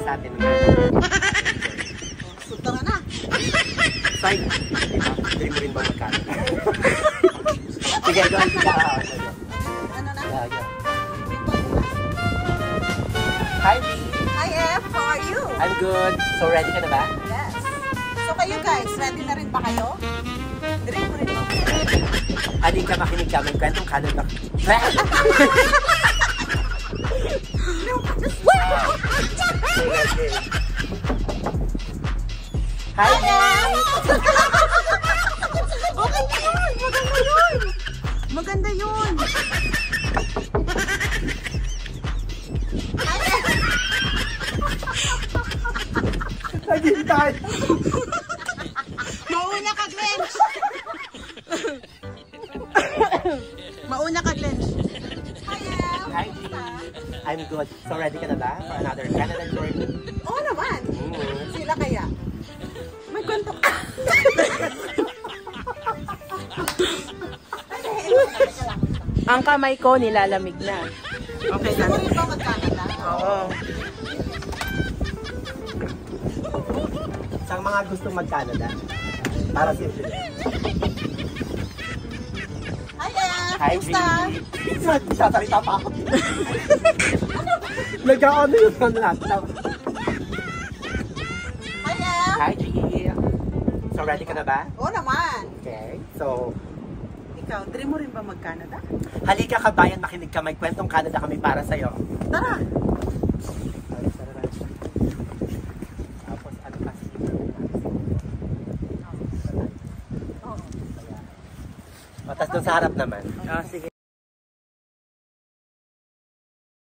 sa atin. Tara na. Side, diba? Dream mo rin ba mag-Canada? Sige, doon ka. Ano na? Yeah. Hi, B. Hi, F. How are you? I'm good. So, ready ka na ba? Yes. So, kayo guys, ready na rin ba kayo? Dream mo rin ba? Halika ka makinig ka. May kwentong Canada. Hi, B. Maganda yun. Naghintay. Mauna ka, Glench. Mauna ka, Glench. Hi, Em. Hi, G. I'm good. So, ready ka na ba for another Canada journey? Oo naman. Sila kaya. May kwento ka. Ang kamay ko nilalamig na. Okay na. Gusto mo rin ba mag-Canada? Oo. Sa mga gustong mag-Canada, para simple. Hi, Em. Hi, G. Kumusta? Sasalita pa ako. Nag-ano yung ano natin. Hi, Em. Hi, G. So, ready ka na ba? Oo naman. Okay. So, Ikaw, dream mo rin ba mag-Canada? halika kabayan, makinig ka. May kwentong Canada kami para sa'yo. Tara. Tapos, ano kasi? Matas doon sa harap naman. Ah, sige.